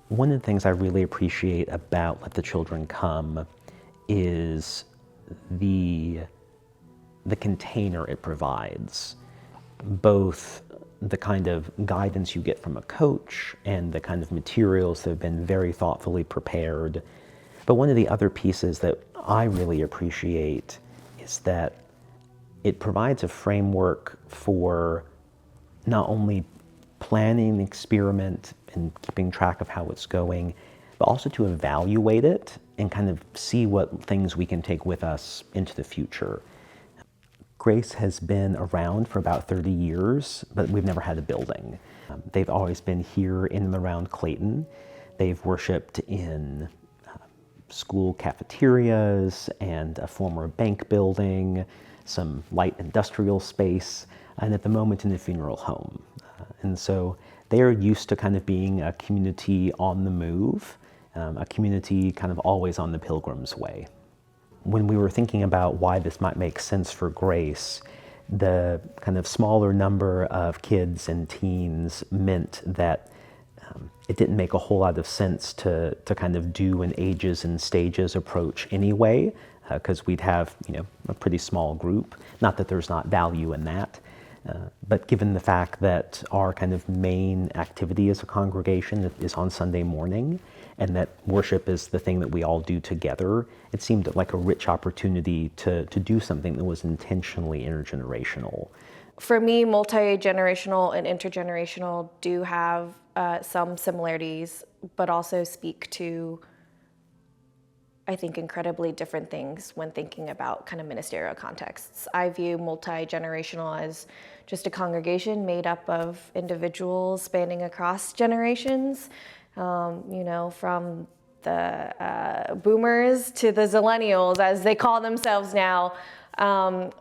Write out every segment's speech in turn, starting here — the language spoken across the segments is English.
One of the things I really appreciate about Let the Children Come is the container it provides, both the kind of guidance you get from a coach and the kind of materials that have been very thoughtfully prepared. But one of the other pieces that I really appreciate is that it provides a framework for not only planning the experiment and keeping track of how it's going, but also to evaluate it and kind of see what things we can take with us into the future. Grace has been around for about 30 years, but we've never had a building. They've always been here in and around Clayton. They've worshiped in school cafeterias and a former bank building, some light industrial space, and at the moment in a funeral home. And so they're used to kind of being a community on the move, a community kind of always on the pilgrim's way. When we were thinking about why this might make sense for Grace, the kind of smaller number of kids and teens meant that it didn't make a whole lot of sense to kind of do an ages and stages approach anyway, because we'd have, a pretty small group. Not that there's not value in that, but given the fact that our kind of main activity as a congregation is on Sunday morning, and that worship is the thing that we all do together, it seemed like a rich opportunity to do something that was intentionally intergenerational. For me, multi-generational and intergenerational do have some similarities, but also speak to, I think, incredibly different things when thinking about kind of ministerial contexts. I view multi-generational as just a congregation made up of individuals spanning across generations, from the boomers to the zillennials, as they call themselves now,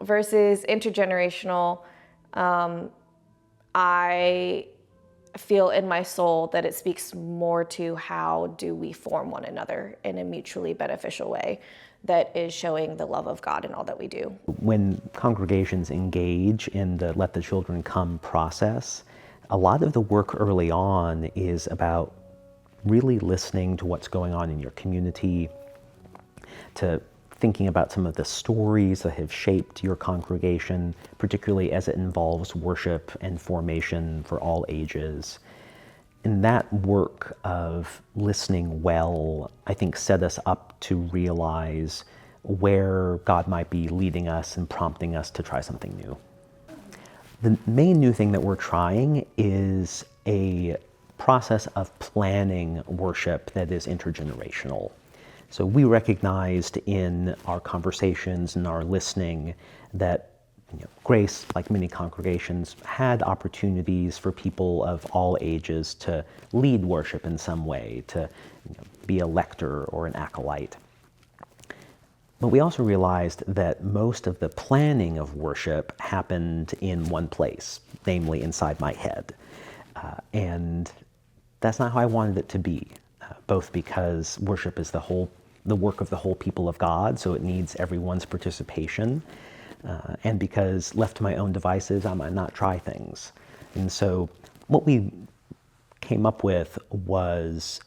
versus intergenerational. I feel in my soul that it speaks more to how do we form one another in a mutually beneficial way that is showing the love of God in all that we do. When congregations engage in the Let the Children Come process, a lot of the work early on is about really listening to what's going on in your community, to thinking about some of the stories that have shaped your congregation, particularly as it involves worship and formation for all ages. And that work of listening well, I think, set us up to realize where God might be leading us and prompting us to try something new. The main new thing that we're trying is a process of planning worship that is intergenerational. So we recognized in our conversations and our listening that Grace, like many congregations, had opportunities for people of all ages to lead worship in some way, to be a lector or an acolyte. But we also realized that most of the planning of worship happened in one place, namely inside my head. And that's not how I wanted it to be, both because worship is the work of the whole people of God, so it needs everyone's participation, and because left to my own devices, I might not try things. And so what we came up with was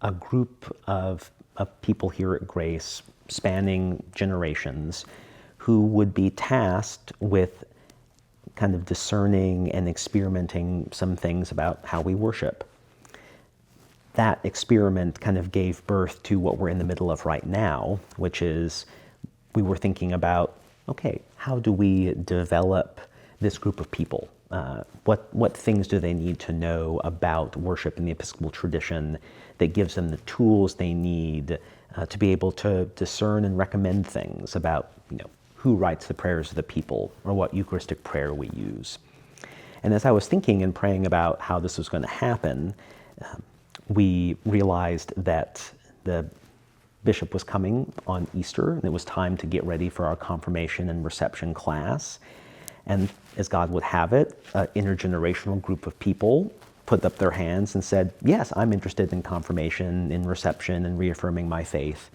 a group of people here at Grace, spanning generations, who would be tasked with kind of discerning and experimenting some things about how we worship. That experiment kind of gave birth to what we're in the middle of right now, which is we were thinking about, okay, how do we develop this group of people? What things do they need to know about worship in the Episcopal tradition that gives them the tools they need to be able to discern and recommend things about, who writes the prayers of the people or what Eucharistic prayer we use. And as I was thinking and praying about how this was going to happen, we realized that the bishop was coming on Easter, and it was time to get ready for our confirmation and reception class. And as God would have it, an intergenerational group of people put up their hands and said, yes, I'm interested in confirmation, in reception, and reaffirming my faith.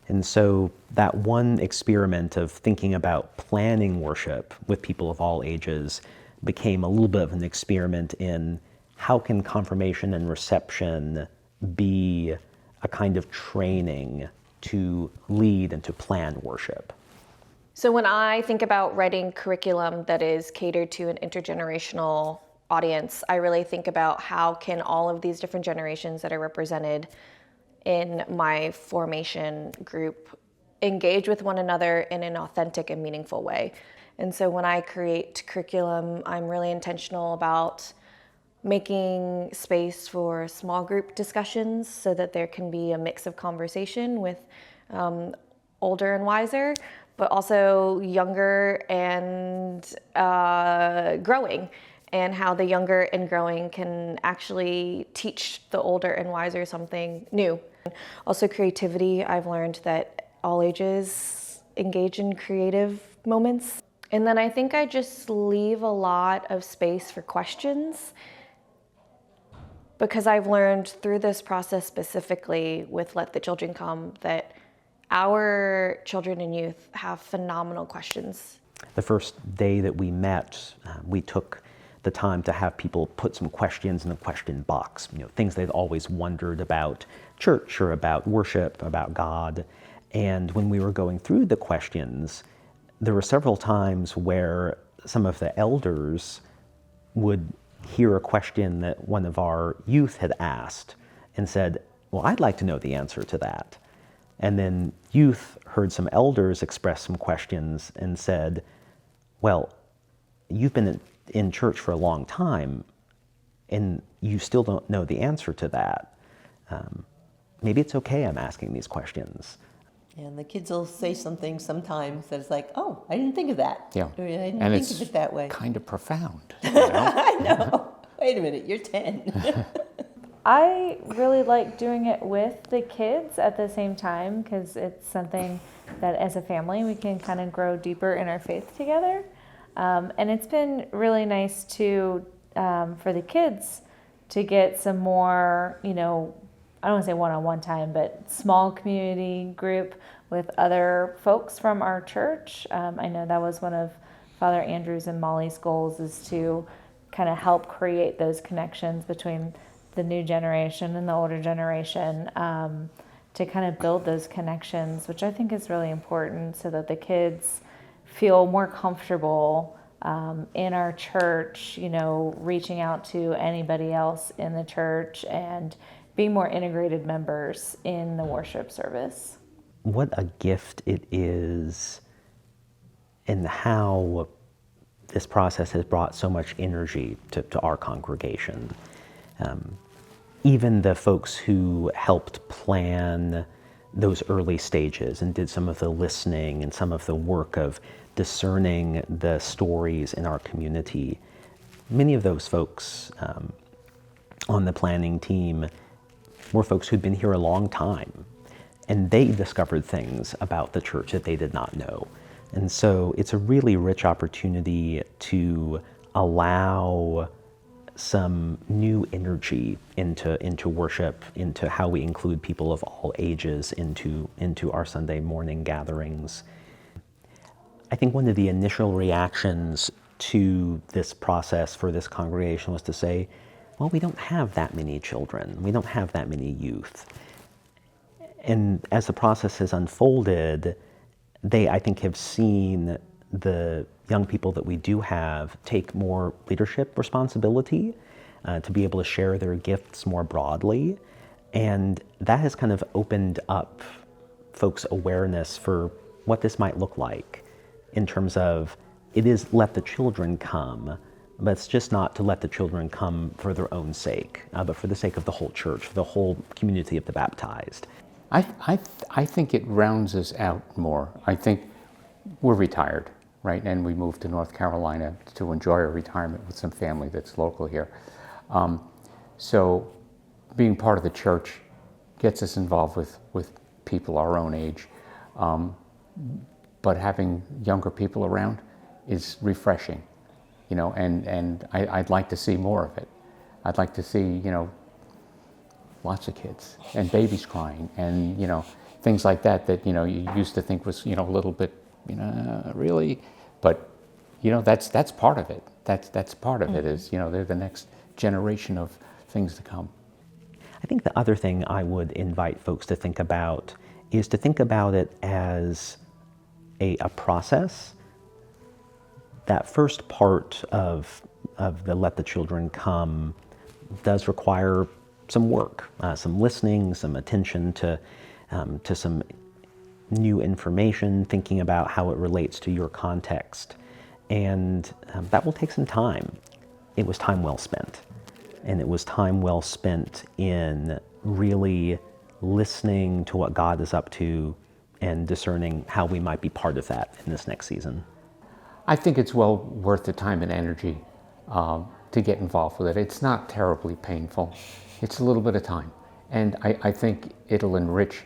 And so that one experiment of thinking about planning worship with people of all ages became a little bit of an experiment in how can confirmation and reception be a kind of training to lead and to plan worship? So when I think about writing curriculum that is catered to an intergenerational audience, I really think about how can all of these different generations that are represented in my formation group engage with one another in an authentic and meaningful way. And so when I create curriculum, I'm really intentional about making space for small group discussions so that there can be a mix of conversation with older and wiser, but also younger and growing, and how the younger and growing can actually teach the older and wiser something new. Also creativity, I've learned that all ages engage in creative moments. And then I think I just leave a lot of space for questions, because I've learned through this process specifically with Let the Children Come that our children and youth have phenomenal questions. The first day that we met, we took the time to have people put some questions in a question box, things they'd always wondered about church or about worship, about God. And when we were going through the questions, there were several times where some of the elders would hear a question that one of our youth had asked and said, well, I'd like to know the answer to that. And then youth heard some elders express some questions and said, well, you've been in church for a long time and you still don't know the answer to that. Maybe it's okay I'm asking these questions. And the kids will say something sometimes that's like, oh, I didn't think of that. Yeah. I didn't And think it's of it that way. kind of profound. You know? I know. Wait a minute, you're 10. I really like doing it with the kids at the same time, because it's something that as a family we can kind of grow deeper in our faith together. And it's been really nice to, for the kids to get some more, I don't want to say one-on-one time, but small community group with other folks from our church. I know that was one of Father Andrew's and Molly's goals, is to kind of help create those connections between the new generation and the older generation, to kind of build those connections, which I think is really important, so that the kids feel more comfortable in our church, reaching out to anybody else in the church and being more integrated members in the worship service. What a gift it is, and how this process has brought so much energy to our congregation. Even the folks who helped plan those early stages and did some of the listening and some of the work of discerning the stories in our community, many of those folks on the planning team were folks who'd been here a long time, and they discovered things about the church that they did not know. And so it's a really rich opportunity to allow some new energy into worship, into how we include people of all ages into our Sunday morning gatherings. I think one of the initial reactions to this process for this congregation was to say, well, we don't have that many children. We don't have that many youth. And as the process has unfolded, they, I think, have seen the young people that we do have take more leadership responsibility, to be able to share their gifts more broadly. And that has kind of opened up folks' awareness for what this might look like, in terms of it is let the children come, but it's just not to let the children come for their own sake, but for the sake of the whole church, for the whole community of the baptized. I think it rounds us out more. I think we're retired, right? And we moved to North Carolina to enjoy our retirement with some family that's local here. So being part of the church gets us involved with people our own age. But having younger people around is refreshing, and I'd like to see more of it. I'd like to see, lots of kids and babies crying and, things like that you used to think was, a little bit, really, but, that's part of it. That's part of it is, they're the next generation of things to come. I think the other thing I would invite folks to think about is to think about it as a process. That first part of the Let the Children Come does require some work, some listening, some attention to some new information, thinking about how it relates to your context. And that will take some time. It was time well spent. And it was time well spent in really listening to what God is up to and discerning how we might be part of that in this next season. I think it's well worth the time and energy to get involved with it. It's not terribly painful. It's a little bit of time. And I think it'll enrich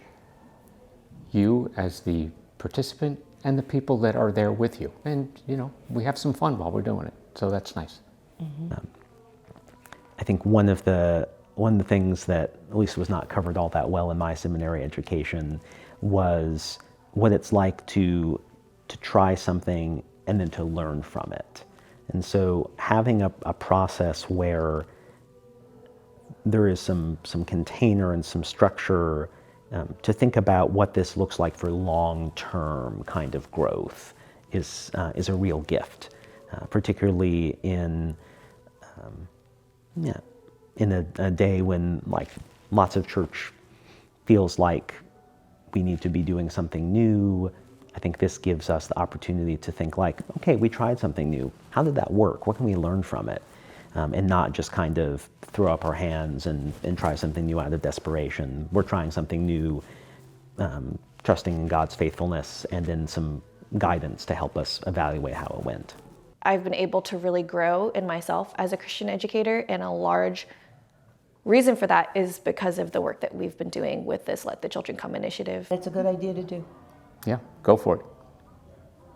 you as the participant and the people that are there with you. And, you know, we have some fun while we're doing it. So that's nice. I think one of the things that at least was not covered all that well in my seminary education was what it's like to try something and then to learn from it. And so having a process where there is some container and some structure to think about what this looks like for long-term kind of growth is a real gift, particularly in a day when like lots of church feels like we need to be doing something new. I think this gives us the opportunity to think like, okay, we tried something new. How did that work? What can we learn from it? And not just kind of throw up our hands and try something new out of desperation. We're trying something new, trusting in God's faithfulness and in some guidance to help us evaluate how it went. I've been able to really grow in myself as a Christian educator, and a large reason for that is because of the work that we've been doing with this Let the Children Come initiative. That's a good idea to do. Yeah, go for it.